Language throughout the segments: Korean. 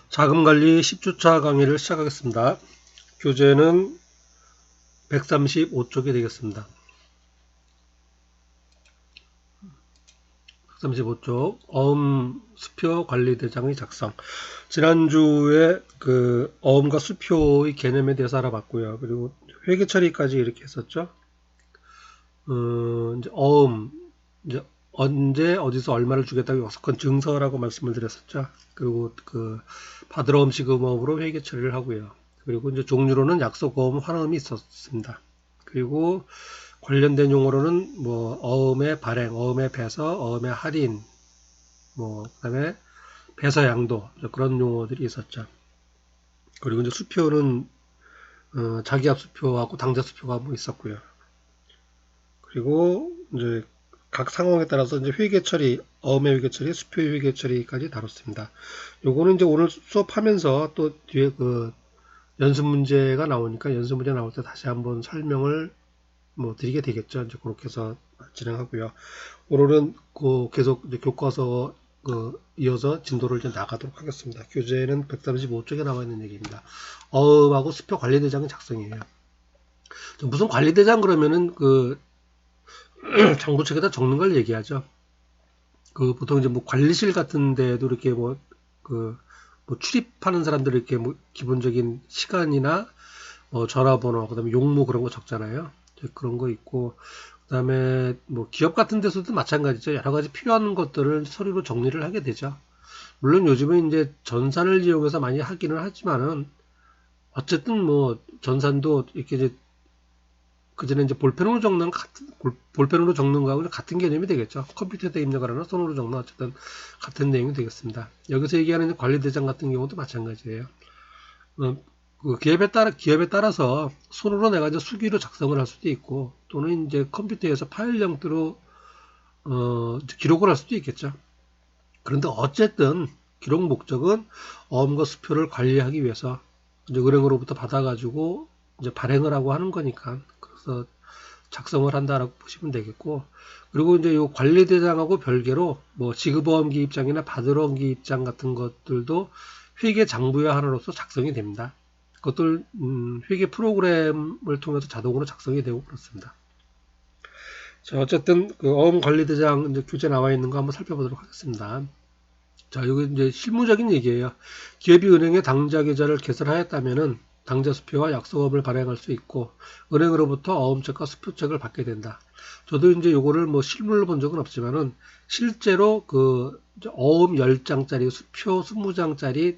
자금관리 10주차 강의를 시작하겠습니다. 교재는 135쪽이 되겠습니다. 135쪽 어음 수표 관리 대장의 작성. 지난주에 그 어음과 수표의 개념에 대해서 알아봤고요. 그리고 회계 처리까지 이렇게 했었죠. 이제 어음 이제 언제 어디서 얼마를 주겠다고 약속한 증서라고 말씀을 드렸었죠. 그리고 그 받으러옴 지급어음으로 회계 처리를 하고요. 그리고 이제 종류로는 약속어음, 환어음이 있었습니다. 그리고 관련된 용어로는 뭐 어음의 발행, 어음의 배서, 어음의 할인, 뭐 그다음에 배서 양도 그런 용어들이 있었죠. 그리고 이제 수표는 자기합 수표하고 당자 수표가 뭐 있었고요. 그리고 이제 각 상황에 따라서 이제 회계 처리, 어음의 회계 처리, 수표의 회계 처리까지 다뤘습니다. 요거는 이제 오늘 수업하면서 또 뒤에 그 연습 문제가 나오니까 연습 문제 나올 때 다시 한번 설명을 뭐 드리게 되겠죠. 이제 그렇게 해서 진행하고요. 오늘은 그 계속 이제 교과서 이어서 진도를 이제 나가도록 하겠습니다. 교재는 135쪽에 나와 있는 얘기입니다. 어음하고 수표 관리대장 작성이에요. 무슨 관리대장 그러면은 그 장부책에다 적는 걸 얘기하죠. 그 보통 이제 뭐 관리실 같은 데도 이렇게 뭐 출입하는 사람들 이렇게 뭐 기본적인 시간이나 뭐 전화번호, 그다음에 용무 그런 거 적잖아요. 그런 거 있고, 그다음에 뭐 기업 같은 데서도 마찬가지죠. 여러 가지 필요한 것들을 서류로 정리를 하게 되죠. 물론 요즘은 이제 전산을 이용해서 많이 하기는 하지만은 어쨌든 뭐 전산도 이렇게 이제 그전에 이제 볼펜으로 적는 볼펜으로 적는 거하고 같은 개념이 되겠죠. 컴퓨터에다 입력하거나 손으로 적는 어쨌든 같은 내용이 되겠습니다. 여기서 얘기하는 관리대장 같은 경우도 마찬가지예요. 그 기업에 따라서 손으로 내가 이제 수기로 작성을 할 수도 있고 또는 이제 컴퓨터에서 파일 형태로 기록을 할 수도 있겠죠. 그런데 어쨌든 기록 목적은 어음과 수표를 관리하기 위해서 이제 은행으로부터 받아가지고 이제 발행을 하고 하는 거니까 그래서 작성을 한다라고 보시면 되겠고 그리고 이제 요 관리대장하고 별개로 뭐 지급어음기 입장이나 받으러옴기 입장 같은 것들도 회계 장부의 하나로서 작성이 됩니다. 그것들 회계 프로그램을 통해서 자동으로 작성이 되고 그렇습니다. 자, 어쨌든 그 어음 관리대장 이제 교재 나와 있는 거 한번 살펴보도록 하겠습니다. 자, 여기 이제 실무적인 얘기예요. 기업이 은행에 당좌 계좌를 개설하였다면은 당좌 수표와 약속어음을 발행할 수 있고 은행으로부터 어음책과 수표책을 받게 된다. 저도 이제 요거를 뭐 실물로 본 적은 없지만은 실제로 그 어음 10장짜리 수표 20장짜리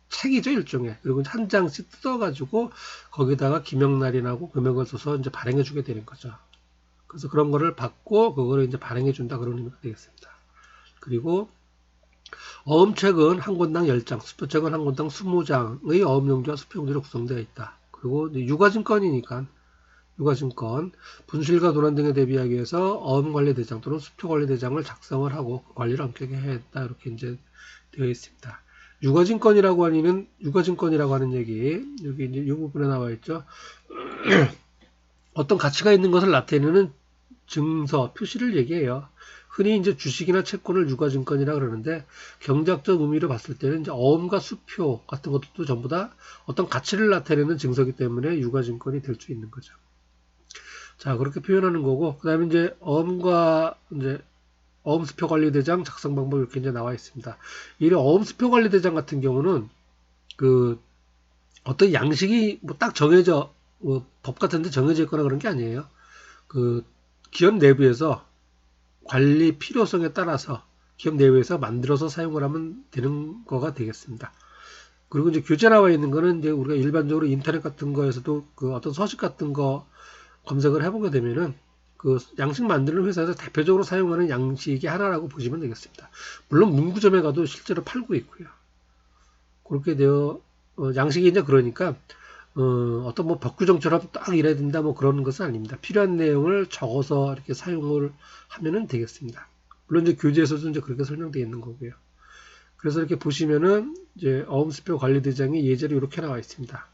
책이죠, 일종의. 그리고 한 장씩 뜯어가지고 거기다가 기명날인하고 금액을 써서 이제 발행해주게 되는 거죠. 그래서 그런 거를 받고 그거를 이제 발행해준다 그런 의미가 되겠습니다. 그리고 어음책은 한 권당 10장, 수표책은 한 권당 20장의 어음용지와 수표용지로 구성되어 있다. 그리고 유가증권이니까 유가증권, 분실과 도난 등에 대비하기 위해서 어음관리대장 또는 수표관리대장을 작성을 하고 그 관리를 엄격히 해야 했다. 이렇게 이제 되어 있습니다. 유가증권이라고 하는 얘기, 여기 이제 이 부분에 나와 있죠. 어떤 가치가 있는 것을 나타내는 증서, 표시를 얘기해요. 흔히 이제 주식이나 채권을 유가증권이라 그러는데 경제학적 의미로 봤을 때는 이제 어음과 수표 같은 것도 전부 다 어떤 가치를 나타내는 증서이기 때문에 유가증권이 될 수 있는 거죠. 자, 그렇게 표현하는 거고, 그 다음에 이제 어음과 이제 어음수표 관리대장 작성 방법 이렇게 이제 나와 있습니다. 이 어음수표 관리대장 같은 경우는 그 어떤 양식이 뭐 딱 정해져 법 같은데 정해져 있거나 그런 게 아니에요. 그 기업 내부에서 관리 필요성에 따라서 기업 내부에서 만들어서 사용을 하면 되는 거가 되겠습니다. 그리고 이제 교재 나와 있는 거는 이제 우리가 일반적으로 인터넷 같은 거에서도 그 어떤 서식 같은 거 검색을 해보게 되면은 그 양식 만드는 회사에서 대표적으로 사용하는 양식이 하나라고 보시면 되겠습니다. 물론 문구점에 가도 실제로 팔고 있고요. 그렇게 되어 양식이 이제 그러니까 어떤 뭐 법규정처럼 딱 이래야 된다 뭐 그런 것은 아닙니다. 필요한 내용을 적어서 이렇게 사용을 하면은 되겠습니다. 물론 이제 교재에서도 이제 그렇게 설명되어 있는 거고요. 그래서 이렇게 보시면은 이제 어음수표 관리대장이 예제로 이렇게 나와 있습니다.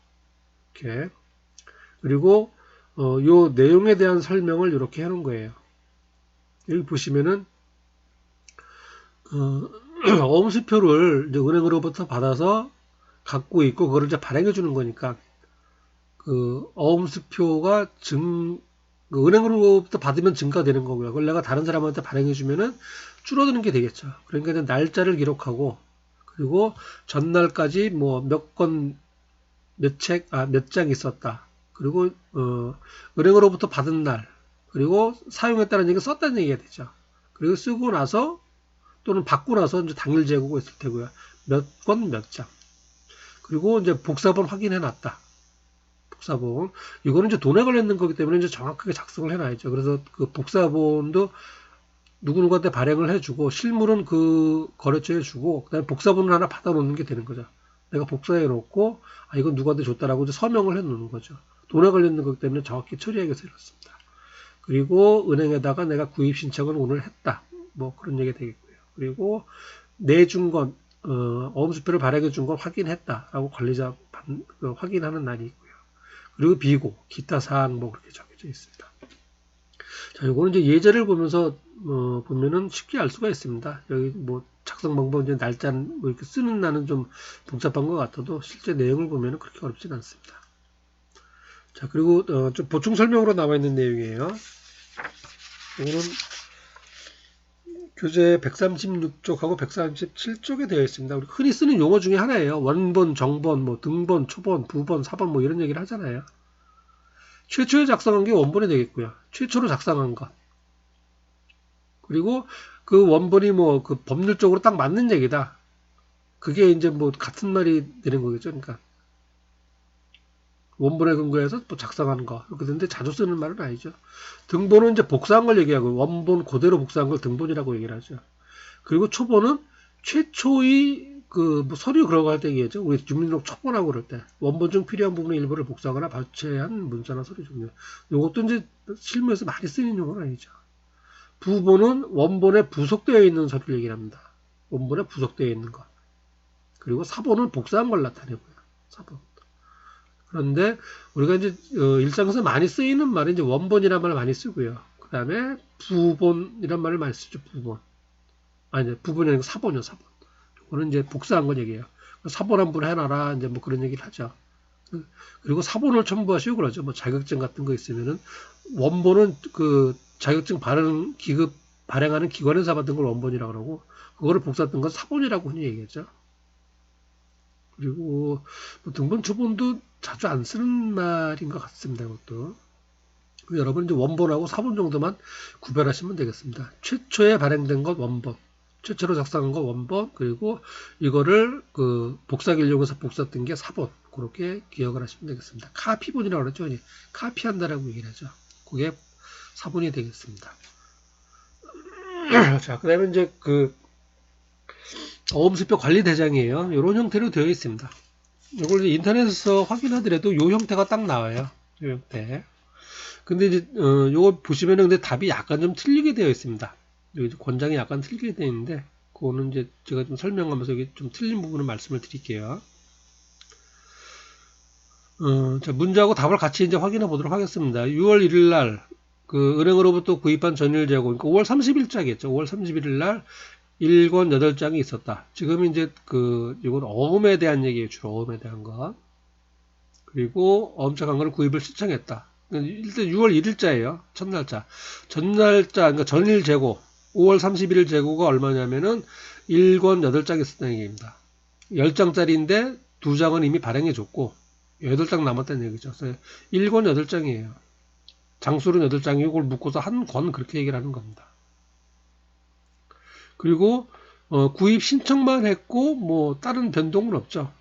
이렇게 그리고 요 내용에 대한 설명을 이렇게 해놓은 거예요. 여기 보시면은 어음수표를 이제 은행으로부터 받아서 갖고 있고 그거를 이제 발행해 주는 거니까 그 어음수표가 그 은행으로부터 받으면 증가되는 거고요. 그걸 내가 다른 사람한테 발행해 주면은 줄어드는 게 되겠죠. 그러니까 이제 날짜를 기록하고 그리고 전날까지 뭐 몇 건, 몇 장 있었다. 그리고 은행으로부터 받은 날 그리고 사용했다는 얘기가 썼다는 얘기가 되죠. 그리고 쓰고 나서 또는 받고 나서 이제 당일 재고가 있을 테고요. 몇 건, 몇 장. 그리고 이제 복사본 확인해 놨다. 복사본. 이거는 이제 돈에 관련된 거기 때문에 이제 정확하게 작성을 해놔야죠. 그래서 그 복사본도 누구누구한테 발행을 해주고 실물은 그 거래처에 주고 그다음에 복사본을 하나 받아놓는 게 되는 거죠. 내가 복사해 놓고 이건 누구한테 줬다라고 이제 서명을 해 놓는 거죠. 돈에 관련된 거기 때문에 정확히 처리하기 위해서 이렇습니다. 그리고 은행에다가 내가 구입 신청을 오늘 했다. 뭐 그런 얘기 되겠고요. 그리고 내준 건 어음수표를 발행해 준 건 확인했다라고 관리자 확인하는 날이 있고요. 그리고 비고, 기타 사항 뭐 그렇게 적혀져 있습니다. 자, 요거는 이제 예제를 보면서 보면은 쉽게 알 수가 있습니다. 여기 뭐 작성 방법 이제 날짜는 뭐 이렇게 쓰는 날은 좀 복잡한 것 같아도 실제 내용을 보면은 그렇게 어렵진 않습니다. 자, 그리고 좀 보충 설명으로 나와 있는 내용이에요. 이거는 교재 136쪽하고 137쪽에 되어 있습니다. 우리 흔히 쓰는 용어 중에 하나예요. 원본, 정본, 뭐 등본, 초본, 부본, 사본 뭐 이런 얘기를 하잖아요. 최초에 작성한 게 원본이 되겠고요. 최초로 작성한 것. 그리고 그 원본이 뭐 그 법률적으로 딱 맞는 얘기다. 그게 이제 뭐 같은 말이 되는 거겠죠. 그러니까 원본에 근거해서 또 작성하는 거. 그렇게 되는데 자주 쓰는 말은 아니죠. 등본은 이제 복사한 걸 얘기하고 원본 그대로 복사한 걸 등본이라고 얘기를 하죠. 그리고 초본은 최초의 그뭐 서류 그런 거 할 때 얘기하죠. 우리 주민등록 초본하고 그럴 때 원본 중 필요한 부분의 일부를 복사하거나 발췌한 문서나 서류 종류. 이것도 이제 실무에서 많이 쓰이는 용어는 아니죠. 부본은 원본에 부속되어 있는 서류를 얘기를 합니다. 원본에 부속되어 있는 것. 그리고 사본은 복사한 걸 나타내고요. 사본. 그런데 우리가 이제 일상에서 많이 쓰이는 말은 이제 원본이라는 말을 많이 쓰고요. 그 다음에 부본이란 말을 많이 쓰죠. 부본. 부본이 아니고 사본이요. 사본. 이거는 이제 복사한 거 얘기예요. 사본 한 분 해놔라. 이제 뭐 그런 얘기를 하죠. 그리고 사본을 첨부하시고 그러죠. 뭐 자격증 같은 거 있으면은 원본은 그 자격증 발행하는 기관에서 받은 걸 원본이라고 그러고 그거를 복사했던 건 사본이라고 흔히 얘기하죠. 그리고 뭐 등본, 초본도 자주 안 쓰는 말인 것 같습니다. 이것도. 여러분 이제 원본하고 사본 정도만 구별하시면 되겠습니다. 최초에 발행된 것 원본, 최초로 작성한 것 원본, 그리고 이거를 그 복사기를 이용해서 복사했던 게 사본. 그렇게 기억을 하시면 되겠습니다. 카피본이라고 그러죠. 카피한다라고 얘기를 하죠. 그게 사본이 되겠습니다. 자, 그 다음에 이제 그 어음수표 관리 대장이에요. 이런 형태로 되어 있습니다. 이걸 인터넷에서 확인하더라도 이 형태가 딱 나와요. 이 형태. 근데 이제 요거 보시면은 근데 답이 약간 좀 틀리게 되어 있습니다. 여기 권장이 약간 틀리게 되어 있는데 그거는 이제 제가 좀 설명하면서 여기 좀 틀린 부분을 말씀을 드릴게요. 자, 문제하고 답을 같이 이제 확인해 보도록 하겠습니다. 6월 1일 날 그 은행으로부터 구입한 전일 재고, 그러니까 5월 30일자겠죠. 5월 31일 날 1권 8장이 있었다. 지금 이제 이건 어음에 대한 얘기예요. 주로 어음에 대한 거. 그리고 어음책 한 거를 구입을 신청했다. 일단 6월 1일자예요. 첫날짜. 전날짜, 그러니까 전일 재고. 5월 31일 재고가 얼마냐면은 1권 8장이 있었다는 얘기입니다. 10장짜리인데 2장은 이미 발행해 줬고 8장 남았다는 얘기죠. 그래서 1권 8장이에요. 장수는 8장이고 그걸 묶어서 한 권 그렇게 얘기를 하는 겁니다. 그리고 구입 신청만 했고 뭐 다른 변동은 없죠.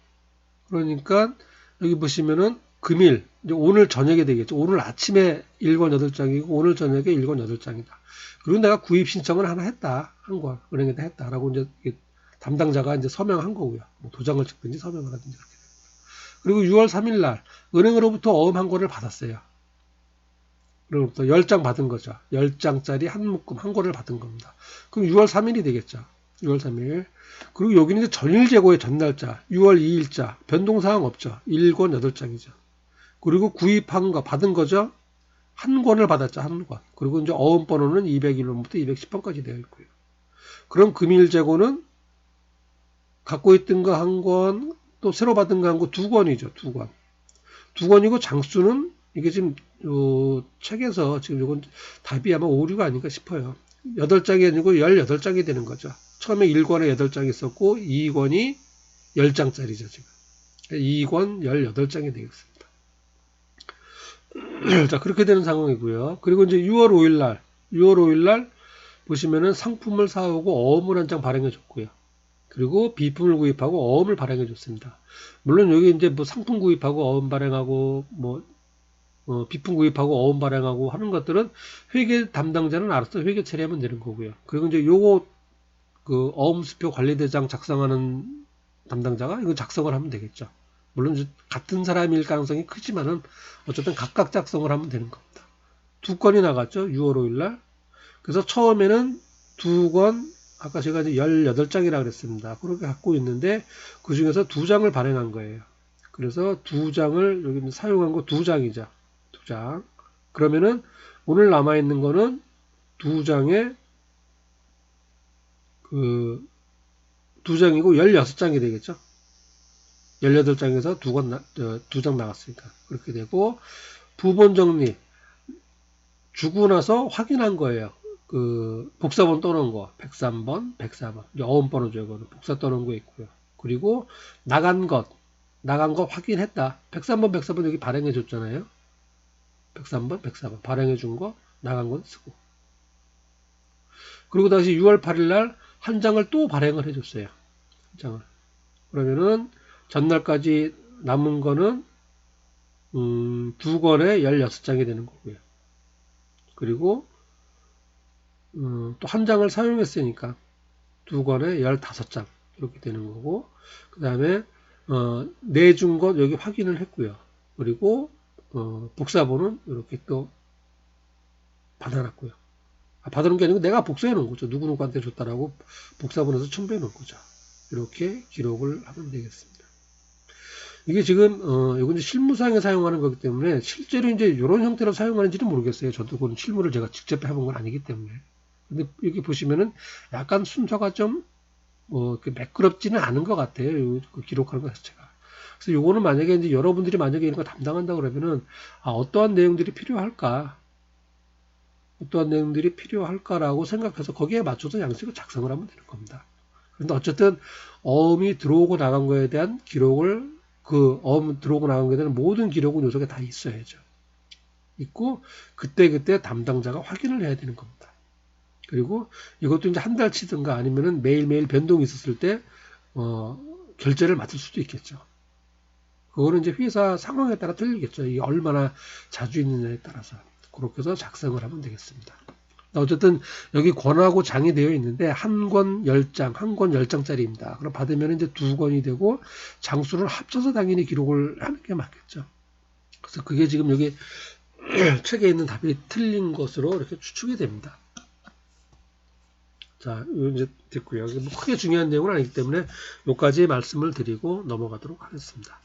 그러니까 여기 보시면은 금일 이제 오늘 저녁에 되겠죠. 오늘 아침에 1권 8장이고 오늘 저녁에 1권 8장이다. 그리고 내가 구입 신청을 하나 했다. 한 권 은행에다 했다라고 이제 담당자가 이제 서명한 거고요. 뭐 도장을 찍든지 서명을 하든지 그렇게 됩니다. 그리고 6월 3일 날 은행으로부터 어음 한 권을 받았어요. 그로부터 10장 받은 거죠. 10장짜리 한 묶음 한 권을 받은 겁니다. 그럼 6월 3일이 되겠죠. 6월 3일. 그리고 여기는 이제 전일 재고의 전날짜, 6월 2일자, 변동사항 없죠. 1권 8장이죠. 그리고 구입한 거, 받은 거죠. 한 권을 받았죠. 한 권. 그리고 이제 어음 번호는 201번부터 210번까지 되어 있고요. 그럼 금일 재고는 갖고 있던 거 한 권, 또 새로 받은 광고 2권이죠. 2권. 2권이고 장수는 이게 지금 책에서 지금 이건 답이 아마 오류가 아닌가 싶어요. 8장이 아니고 18장이 되는 거죠. 처음에 1권에 8장이 있었고 2권이 10장짜리죠. 지금. 2권 18장이 되겠습니다. 자, 그렇게 되는 상황이고요. 그리고 이제 6월 5일 날 보시면은 상품을 사오고 어음을 한 장 발행해 줬고요. 그리고 비품을 구입하고 어음을 발행해 줬습니다. 물론 여기 이제 뭐 상품 구입하고 어음 발행하고 뭐 비품 구입하고 어음 발행하고 하는 것들은 회계 담당자는 알아서 회계 처리하면 되는 거고요. 그리고 이제 요거 그 어음수표 관리대장 작성하는 담당자가 이거 작성을 하면 되겠죠. 물론 같은 사람일 가능성이 크지만은 어쨌든 각각 작성을 하면 되는 겁니다. 2건이 나갔죠. 6월 5일 날. 그래서 처음에는 2권, 아까 제가 이제 18장이라고 그랬습니다. 그렇게 갖고 있는데 그 중에서 2장을 발행한 거예요. 그래서 2장을 여기 사용한 거 2장이죠. 2장. 그러면은 오늘 남아있는 거는 2장에 그 2장이고 16장이 되겠죠. 18장에서 2장 나갔으니까. 그렇게 되고, 부본 정리. 주고 나서 확인한 거예요. 그, 복사본 떠놓은 거. 103번, 104번. 어음번호죠. 이거는. 복사 떠놓은 거 있고요. 그리고, 나간 것 확인했다. 103번, 104번 여기 발행해 줬잖아요. 103번, 104번. 발행해 준 거, 나간 건 쓰고. 그리고 다시 6월 8일 날 한 장을 또 발행을 해 줬어요. 한 장을. 그러면은, 전날까지 남은 거는 2권에 16장이 되는 거고요. 그리고 또 한 장을 사용했으니까 2권에 15장 이렇게 되는 거고, 그 다음에 내준 것 여기 확인을 했고요. 그리고 복사본은 이렇게 또 받아놨고요. 받아놓은 게 아니고 내가 복사해 놓은 거죠. 누구누구한테 줬다라고 복사본에서 첨부해 놓은 거죠. 이렇게 기록을 하면 되겠습니다. 이게 지금 이건 이제 실무상에 사용하는 거기 때문에 실제로 이제 이런 형태로 사용하는지는 모르겠어요. 저도 그건 실무를 제가 직접 해본 건 아니기 때문에. 근데 여기 보시면은 약간 순서가 좀 매끄럽지는 않은 것 같아요. 그 기록하는 것 자체가. 그래서 요거는 만약에 이제 여러분들이 만약에 이런 거 담당한다 그러면은 어떠한 내용들이 필요할까라고 생각해서 거기에 맞춰서 양식을 작성을 하면 되는 겁니다. 그런데 어쨌든 어음이 들어오고 나간 거에 대한 기록을 그 어음 들어오고 나간 거에 대한 모든 기록은 요 속에 다 있어야죠. 있고 그때 담당자가 확인을 해야 되는 겁니다. 그리고 이것도 이제 한 달 치든가 아니면은 매일매일 변동이 있었을 때 결제를 맡을 수도 있겠죠. 그거는 이제 회사 상황에 따라 틀리겠죠. 이게 얼마나 자주 있느냐에 따라서 그렇게 해서 작성을 하면 되겠습니다. 어쨌든 여기 권하고 장이 되어 있는데 한 권 10장, 한 권 10장짜리입니다. 그럼 받으면 이제 2권이 되고 장수를 합쳐서 당연히 기록을 하는 게 맞겠죠. 그래서 그게 지금 여기 책에 있는 답이 틀린 것으로 이렇게 추측이 됩니다. 자, 이제 됐고요. 뭐 크게 중요한 내용은 아니기 때문에 여기까지 말씀을 드리고 넘어가도록 하겠습니다.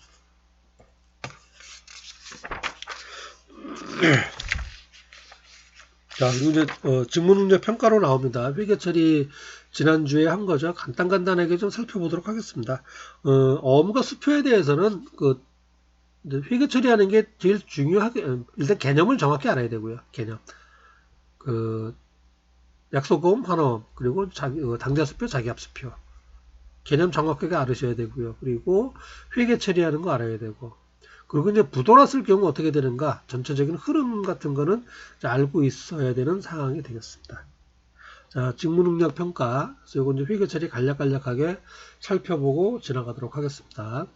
자, 그리고 이제 직무능력 평가로 나옵니다. 회계처리 지난주에 한 거죠. 간단하게 좀 살펴보도록 하겠습니다. 어음과 수표에 대해서는 회계처리하는 게 제일 중요하게 일단 개념을 정확히 알아야 되고요. 개념. 약속어음, 환어음, 그리고 당좌수표, 자기합수표. 개념 정확하게 알으셔야 되고요. 그리고 회계처리하는 거 알아야 되고. 그리고 이제 부도났을 경우 어떻게 되는가 전체적인 흐름 같은 거는 알고 있어야 되는 상황이 되겠습니다. 자, 직무능력 평가. 그래서 이건 이제 회계처리 간략하게 살펴보고 지나가도록 하겠습니다.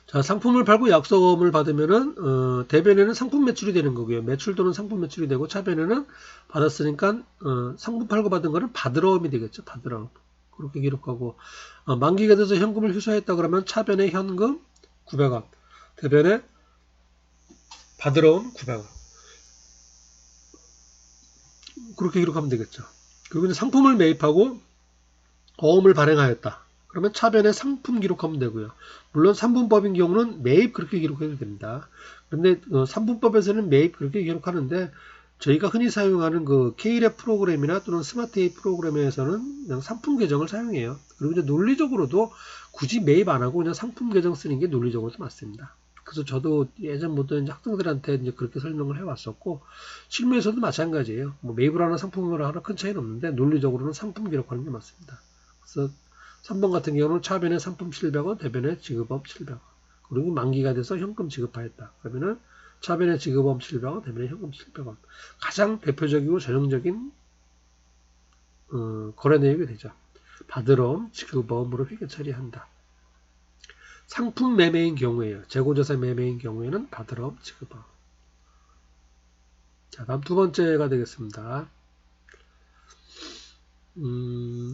자, 상품을 팔고 약속어음을 받으면은 대변에는 상품 매출이 되는 거고요. 매출 또는 상품 매출이 되고 차변에는 받았으니까 상품 팔고 받은 거는 받으러음이 되겠죠. 받으러음. 그렇게 기록하고 만기가 돼서 현금을 휴소했다 그러면 차변에 현금 900원, 대변에 받으러온 900원. 그렇게 기록하면 되겠죠. 그리고 이제 상품을 매입하고 어음을 발행하였다. 그러면 차변에 상품 기록하면 되고요. 물론 3분법인 경우는 매입 그렇게 기록해도 됩니다. 그런데 3분법에서는 매입 그렇게 기록하는데 저희가 흔히 사용하는 그 K랩 프로그램이나 또는 스마트A 프로그램에서는 그냥 상품 계정을 사용해요. 그리고 이제 논리적으로도 굳이 매입 안 하고 그냥 상품 계정 쓰는 게 논리적으로도 맞습니다. 그래서 저도 예전부터 이제 학생들한테 이제 그렇게 설명을 해왔었고, 실무에서도 마찬가지예요. 뭐 매입을 하나 상품을 하나 큰 차이는 없는데, 논리적으로는 상품 기록하는 게 맞습니다. 그래서 3번 같은 경우는 차변에 상품 700원, 대변에 지급업 700원. 그리고 만기가 돼서 현금 지급하였다. 그러면은 차변에 지급업 700원, 대변에 현금 700원. 가장 대표적이고 전형적인 거래 내역이 되죠. 받으러옴, 지급업으로 회계 처리한다. 상품 매매인 경우에요. 재고자산 매매인 경우에는 받으러옴, 지급업. 자, 다음 두 번째가 되겠습니다.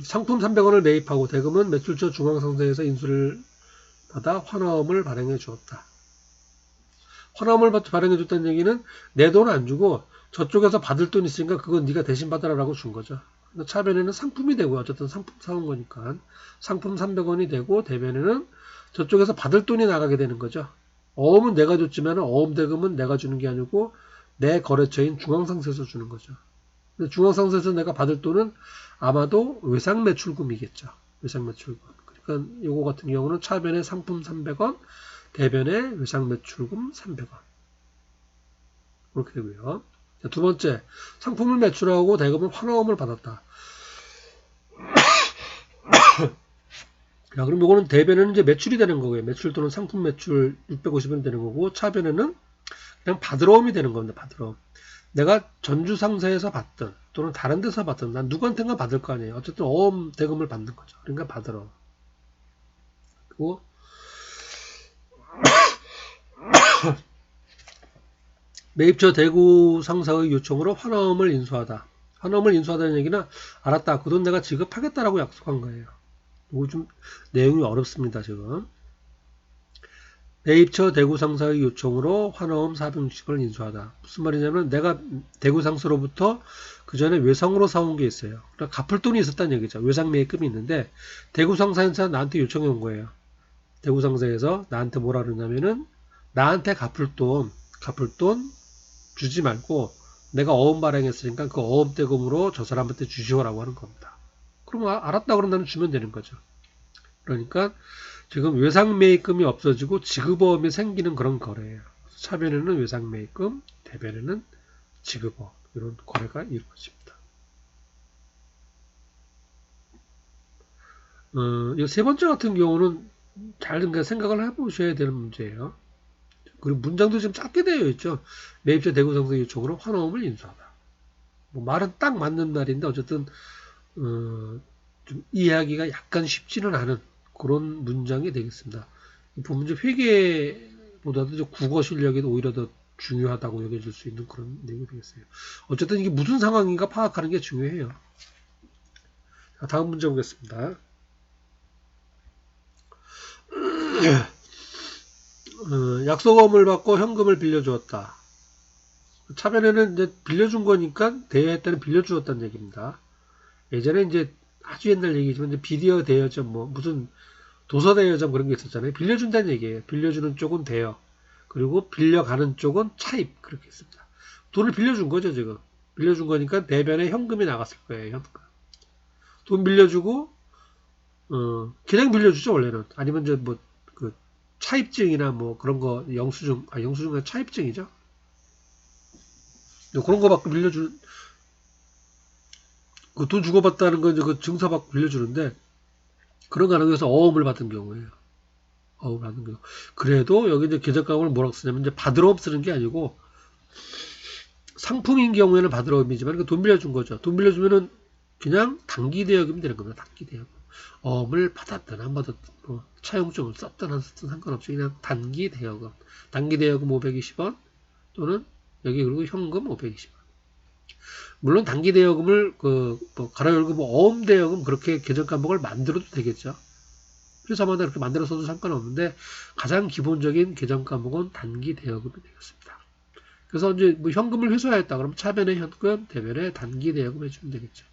상품 300원을 매입하고 대금은 매출처 중앙상사에서 인수를 받아 환화음을 발행해 주었다. 환화음을 발행해 줬다는 얘기는 내 돈 안 주고 저쪽에서 받을 돈 있으니까 그건 네가 대신 받아라라고 준 거죠. 차변에는 상품이 되고 어쨌든 상품 사온 거니까 상품 300원이 되고 대변에는 저쪽에서 받을 돈이 나가게 되는 거죠. 어음은 내가 줬지만 어음 대금은 내가 주는 게 아니고 내 거래처인 중앙상사에서 주는 거죠. 중앙상사에서 내가 받을 돈은 아마도 외상매출금이겠죠. 외상매출금. 그러니까 요거 같은 경우는 차변에 상품 300원, 대변에 외상매출금 300원. 그렇게 되고요. 자, 두 번째, 상품을 매출하고 대금은 환화음을 받았다. 자, 그럼 요거는 대변에는 이제 매출이 되는 거고요. 매출 또는 상품 매출 650원이 되는 거고, 차변에는 그냥 받으러옴이 되는 겁니다. 받으러옴. 내가 전주 상사에서 받든 또는 다른 데서 받든 난 누구한테가 받을 거 아니에요. 어쨌든 어음 대금을 받는 거죠. 그러니까 받으러. 그리고 매입처 대구 상사의 요청으로 환화음을 인수하다. 환화음을 인수하다는 얘기는 알았다. 그 돈 내가 지급하겠다라고 약속한 거예요. 이거 좀 내용이 어렵습니다. 지금. 매입처 대구 상사의 요청으로 환화음 460원을 인수하다. 무슨 말이냐면 내가 대구 상사로부터 그 전에 외상으로 사온 게 있어요. 그러니까 갚을 돈이 있었다는 얘기죠. 외상 매입금이 있는데 대구 상사에서 나한테 요청해 온 거예요. 대구 상사에서 나한테 뭐라 그러냐면은 나한테 갚을 돈 주지 말고 내가 어음 발행했으니까 그 어음 대금으로 저 사람한테 주시오라고 하는 겁니다. 그럼 알았다 그러면 나는 주면 되는 거죠. 그러니까 지금 외상매입금이 없어지고 지급어음이 생기는 그런 거래예요. 차변에는 외상매입금, 대변에는 지급어음 이런 거래가 이루어집니다. 이 세 번째 같은 경우는 잘 생각을 해보셔야 되는 문제예요. 그리고 문장도 좀 짧게 되어 있죠. 매입자 대구상사 요청으로 환호음을 인수하다. 뭐 말은 딱 맞는 말인데 어쨌든 좀 이해하기가 약간 쉽지는 않은 그런 문장이 되겠습니다. 보면 이제 회계보다도 국어 실력이 오히려 더 중요하다고 여겨질 수 있는 그런 내용이 되겠어요. 어쨌든 이게 무슨 상황인가 파악하는 게 중요해요. 자, 다음 문제 보겠습니다. 약속어음을 받고 현금을 빌려주었다. 차변에는 이제 빌려준 거니까 대여할 때는 빌려주었다는 얘기입니다. 예전에 이제 아주 옛날 얘기지만 이제 비디어 대여점 뭐 무슨 도서 대여점 그런 게 있었잖아요. 빌려준다는 얘기예요. 빌려주는 쪽은 대여. 그리고 빌려가는 쪽은 차입. 그렇게 했습니다. 돈을 빌려준 거죠, 지금. 빌려준 거니까 대변에 현금이 나갔을 거예요, 현금. 돈 빌려주고, 그냥 빌려주죠, 원래는. 아니면 이제 뭐, 그, 차입증이나 뭐 그런 거, 영수증은 차입증이죠. 그런 거 받고 빌려주는, 그 돈 주고받다는 건 이제 그 증서 받고 빌려주는데, 그런 가능해서 어음을 받은 경우에요. 어음을 받은 경우. 그래도 여기 이제 계정가액을 뭐라고 쓰냐면 이제 받으러 쓰는 게 아니고, 상품인 경우에는 받으러 의미지만 돈 빌려준 거죠. 돈 빌려주면은 그냥 단기 대여금이 되는 겁니다. 단기 대여금. 어음을 받았든 안 받았든 뭐 차용증을 썼든 안 썼든 상관없이 그냥 단기 대여금. 단기 대여금 520원 또는 여기 그리고 현금 520원. 물론 단기 대여금을 뭐 가로 열고 뭐 어음 대여금 그렇게 계정 감목을 만들어도 되겠죠. 회사마다 이렇게 만들어서도 상관없는데 가장 기본적인 계정 감목은 단기 대여금이 되겠습니다. 그래서 이제 뭐 현금을 회수하였다. 그러면 차변에 현금, 대변에 단기 대여금 해주면 되겠죠.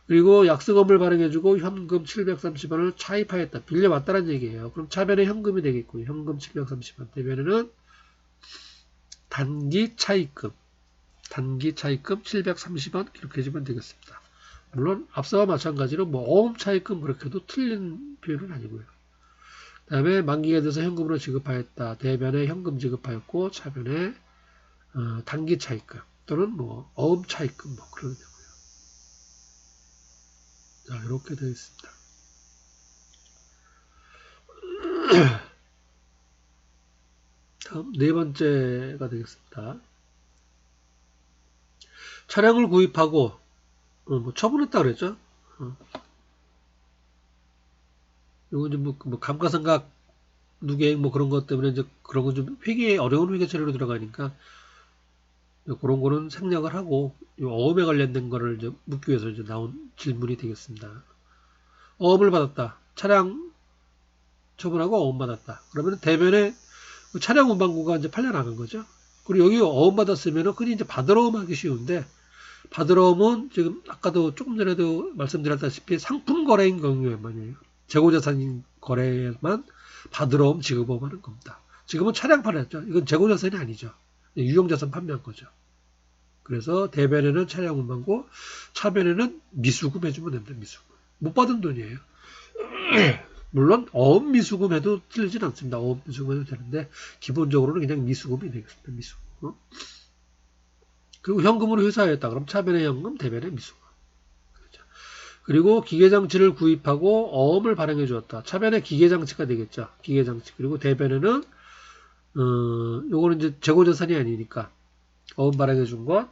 그리고 약속금을 발행해주고 현금 730원을 차입하였다. 빌려왔다는 얘기예요. 그럼 차변에 현금이 되겠고요. 현금 730원. 대변에는 단기 차입금. 단기 차입금 730원 기록해주면 되겠습니다. 물론 앞서와 마찬가지로 뭐 어음 차입금 그렇게 해도 틀린 표현은 아니고요. 그 다음에 만기가 돼서 현금으로 지급하였다. 대변에 현금 지급하였고 차변에 단기 차입금 또는 뭐 어음 차입금 뭐 그러면 되고요. 자, 이렇게 되어 있습니다. 다음 네 번째가 되겠습니다. 차량을 구입하고 뭐 처분했다 그랬죠. 이거 이제 뭐 감가상각 누계액 뭐 그런 것 때문에 이제 그런 건 좀 어려운 회계 처리로 들어가니까 그런 거는 생략을 하고 어음에 관련된 거를 이제 묻기 위해서 이제 나온 질문이 되겠습니다. 어음을 받았다. 차량 처분하고 어음 받았다. 그러면 대변에 차량 운반구가 이제 팔려나간 거죠. 그리고 여기 어음 받았으면은 흔히 이제 받으러 하기 쉬운데 받으러는 지금 아까도 조금 전에도 말씀드렸다시피 상품 거래인 경우에만이에요. 재고자산인 거래에만 받으러옴 지급어음 하는 겁니다. 지금은 차량 팔았죠. 이건 재고자산이 아니죠. 유용자산 판매한 거죠. 그래서 대변에는 차량 운반고 차변에는 미수금 해주면 됩니다. 미수금. 못 받은 돈이에요. 물론 어음 미수금 해도 틀리진 않습니다. 어음 미수금 해도 되는데 기본적으로는 그냥 미수금이 되겠습니다. 미수금. 그리고 현금으로 회사했다. 그럼 차변의 현금, 대변의 미수금. 그렇죠. 그리고 기계장치를 구입하고 어음을 발행해 주었다. 차변의 기계장치가 되겠죠. 기계장치. 그리고 대변에는 요거는 이제 재고자산이 아니니까 어음 발행해 준 건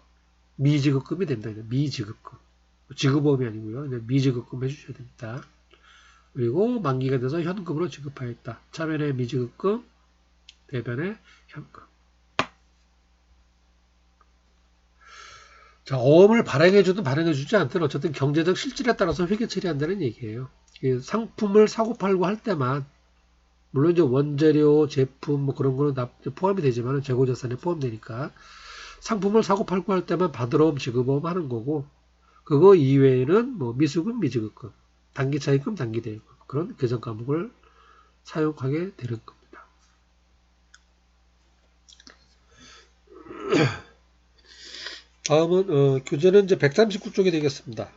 미지급금이 된다. 미지급금. 지급어음이 아니고요. 미지급금 해주셔야 됩니다. 그리고 만기가 돼서 현금으로 지급하였다. 차변의 미지급금, 대변의 현금. 자, 어음을 발행해주든 발행해주지 않든 어쨌든 경제적 실질에 따라서 회계 처리한다는 얘기예요. 상품을 사고 팔고 할 때만 물론 이제 원재료, 제품 뭐 그런 거는 다 포함이 되지만 재고자산에 포함되니까 상품을 사고 팔고 할 때만 받으러옴, 지급어음 하는 거고 그거 이외에는 뭐 미수금, 미지급금, 단기 차입금, 단기 대입금 그런 계정 과목을 사용하게 되는 겁니다. 다음은 교재는 이제 139쪽이 되겠습니다.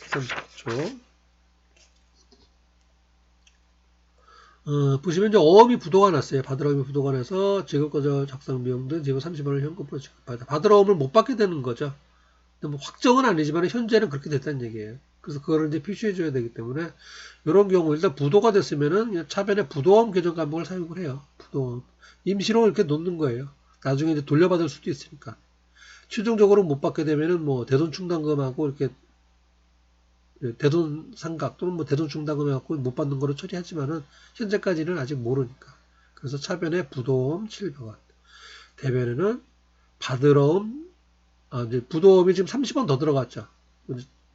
139쪽. 보시면 이제 어음이 부도가 났어요. 받으러옴이 부도가 나서 지급거절 작성 비용 등 지급 30원을 현금으로 지급받아. 받으러옴을 못 받게 되는 거죠. 뭐 확정은 아니지만 현재는 그렇게 됐다는 얘기예요. 그래서 그거를 이제 표시해 줘야 되기 때문에 이런 경우 일단 부도가 됐으면은 차변에 부도음 계정 과목을 사용을 해요. 부도음. 임시로 이렇게 놓는 거예요. 나중에 이제 돌려받을 수도 있으니까. 최종적으로 못 받게 되면은 뭐 대손 충당금하고 이렇게 대손 상각 또는 뭐 대손 충당금 해갖고 못 받는 거로 처리하지만은 현재까지는 아직 모르니까. 그래서 차변에 부도음 700원. 대변에는 받으러음 이제 부도음이 지금 30원 더 들어갔죠.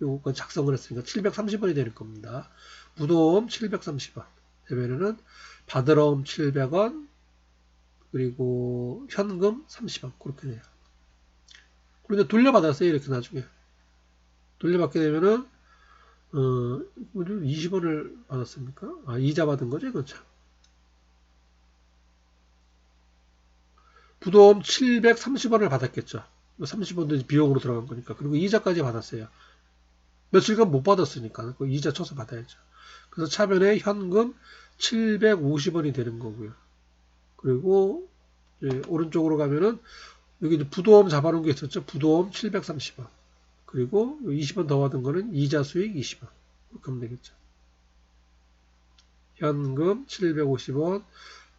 요거 작성을 했으니까 730원이 되는 겁니다. 부도음 730원. 대변에는 받으러음 700원. 그리고 현금 30원. 그렇게 돼요. 그런데 돌려받았어요. 이렇게 나중에. 돌려받게 되면은 20원을 받았습니까? 이자 받은 거죠, 이건 참. 부도음 730원을 받았겠죠. 30원도 비용으로 들어간 거니까. 그리고 이자까지 받았어요. 며칠간 못 받았으니까. 그 이자 쳐서 받아야죠. 그래서 차변에 현금 750원이 되는 거고요. 그리고 오른쪽으로 가면은 여기 이제 부도음 잡아놓은 게 있었죠. 부도음 730원. 그리고 20원 더 받은 거는 이자 수익 20원. 그렇게 하면 되겠죠. 현금 750원,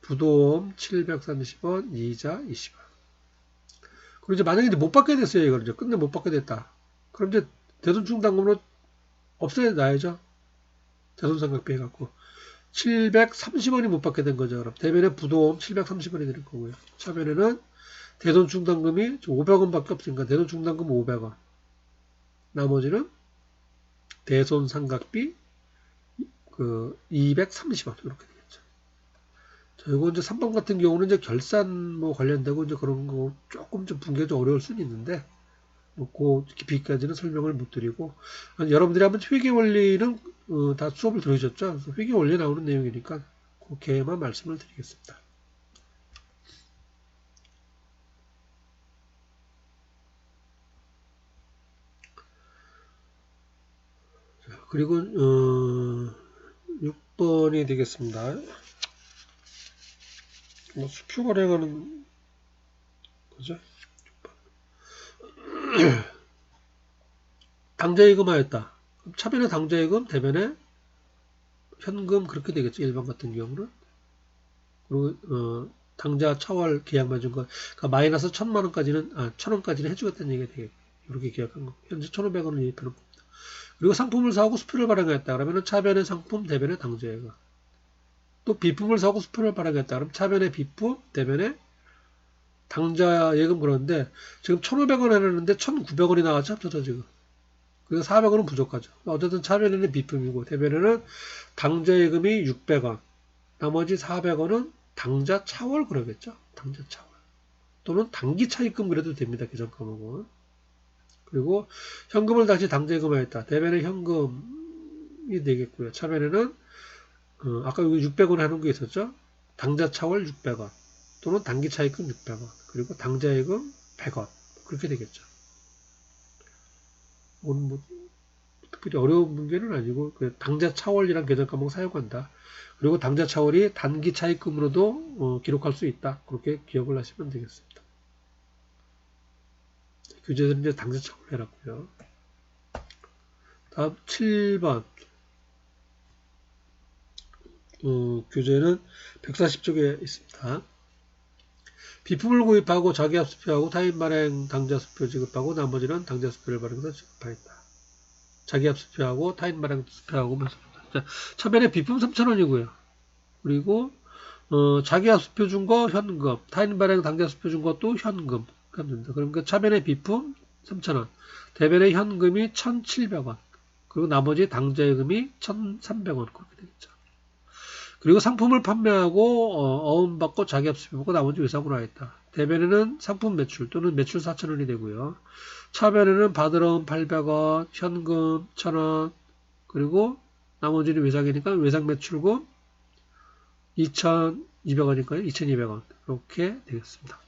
부도음 730원, 이자 20원. 그리고 이제 만약에 이제 못 받게 됐어요. 이걸 이제 끝내 못 받게 됐다. 그럼 이제 대손충당금으로 없애놔야죠. 대손상각비 해갖고. 730원이 못 받게 된 거죠. 그럼 대변에 부도음 730원이 되는 거고요. 차변에는 대손충당금이 500원 밖에 없으니까 대손충당금 500원. 나머지는 대손상각비 230원. 이렇게 되겠죠. 자, 이거 이제 3번 같은 경우는 이제 결산 뭐 관련되고 이제 그런 거 조금 좀 분개가 좀 어려울 수는 있는데 그 깊이까지는 설명을 못 드리고 여러분들이 한번 회계 원리는 다 수업을 들으셨죠? 그래서 회계 원리 나오는 내용이니까 그렇게만 말씀을 드리겠습니다. 그리고 6번이 되겠습니다. 뭐 수표 발행하는 거죠. 당좌예금하였다. 차변에 당좌예금, 대변에 현금 그렇게 되겠죠. 1번 같은 경우는. 그리고 당좌 차월 계약 맺은 거, 그러니까 마이너스 1,000만원까지는 1,000원까지는 해주겠다는 얘기가 되겠고, 이렇게 계약한 거. 현재 1,500원을 유입하는 겁니다. 그리고 상품을 사고 수표를 발행했다. 그러면 차변의 상품, 대변의 당좌예금. 또 비품을 사고 수표를 발행했다. 그럼 차변의 비품, 대변의 당좌예금 그러는데 지금 1,500원 해놨는데 1,900원이 나왔죠. 합쳐서 지금. 그래서 400원은 부족하죠. 어쨌든 차변에는 비품이고 대변에는 당좌예금이 600원. 나머지 400원은 당좌 차월 그러겠죠. 당좌 차월. 또는 단기 차입금 그래도 됩니다. 계정 과목은. 그리고 현금을 다시 당좌예금하였다. 대변에 현금이 되겠고요. 차변에는 아까 여기 600원 하는 게 있었죠. 당좌 차월 600원. 또는 단기 차입금 600원. 그리고 당좌예금 100원. 그렇게 되겠죠. 오늘 뭐 특별히 어려운 문제는 아니고 당좌 차월이란 계정 과목 사용한다. 그리고 당좌 차월이 단기 차입금으로도 기록할 수 있다. 그렇게 기억을 하시면 되겠습니다. 교재에서는 이제 당좌 차월 해놨고요. 다음 7번 교재는 140쪽에 있습니다. 비품을 구입하고 자기합 수표하고 타인 발행 당좌 수표 지급하고 나머지는 당좌 수표를 발행해서 지급하였다. 자기합 수표하고 타인 발행 수표하고 차변에 비품 3,000원이고요. 그리고 자기합 수표 준 거 현금, 타인 발행 당좌 수표 준 것도 현금 합니다. 그러니까 차변에 비품 3,000원, 대변에 현금이 1,700원, 그리고 나머지 당좌예금이 1,300원 그렇게 되겠죠. 그리고 상품을 판매하고 어음받고 자기합 수표 받고 나머지 외상으로 하였다. 대변에는 상품 매출 또는 매출 4,000원이 되고요. 차변에는 받을 어음 800원, 현금 1,000원, 그리고 나머지는 외상이니까 외상 매출금 2,200원이니까요. 2,200원 이렇게 되겠습니다.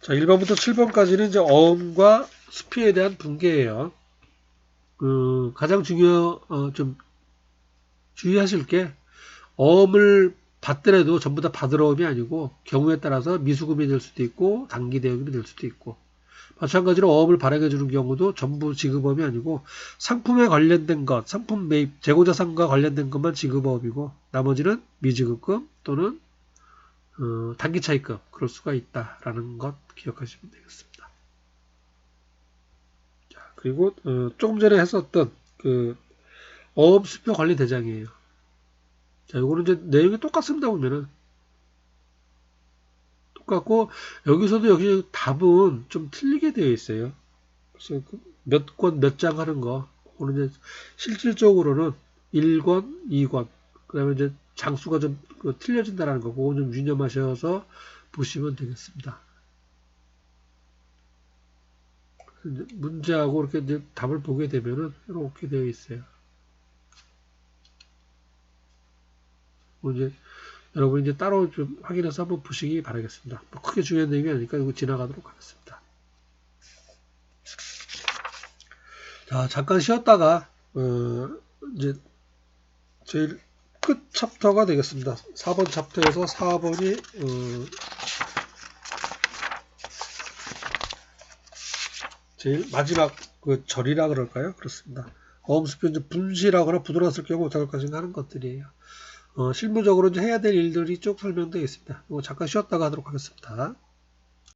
자, 1번부터 7번까지는 이제 어음과 수표에 대한 분계예요. 가장 좀 주의하실 게 어음을 받더라도 전부 다 받을 어음이 아니고 경우에 따라서 미수금이 될 수도 있고 단기 대여금이 될 수도 있고 마찬가지로 어음을 발행해 주는 경우도 전부 지급어음이 아니고 상품에 관련된 것, 상품 매입, 재고자산과 관련된 것만 지급어음이고 나머지는 미지급금 또는 단기 차입금 그럴 수가 있다라는 것 기억하시면 되겠습니다. 자, 그리고 조금 전에 했었던 그 어음 수표 관리 대장이에요. 자, 요거는 이제 내용이 똑같습니다. 보면은 똑같고 여기서도 역시 답은 좀 틀리게 되어 있어요. 그래서 몇 권 몇 장 하는 거, 그거는 이제 실질적으로는 1권, 2권, 그 다음에 이제 장수가 좀 틀려진다라는 거, 그거 좀 유념하셔서 보시면 되겠습니다. 문제하고 이렇게 이제 답을 보게 되면은 이렇게 되어 있어요. 이제 여러분 이제 따로 좀 확인해서 한번 보시기 바라겠습니다. 뭐 크게 중요한 내용이 아니니까 이거 지나가도록 하겠습니다. 자, 잠깐 쉬었다가 이제 제일 끝 챕터가 되겠습니다. 4번 챕터에서 4번이 제일 마지막 그 절이라 그럴까요? 그렇습니다. 어음수표 이제 분실하거나 부도났을 경우 어떻게 할 것인가 하는 것들이에요. 실무적으로 이제 해야 될 일들이 쭉 설명되어 있습니다. 이거 잠깐 쉬었다가 하도록 하겠습니다.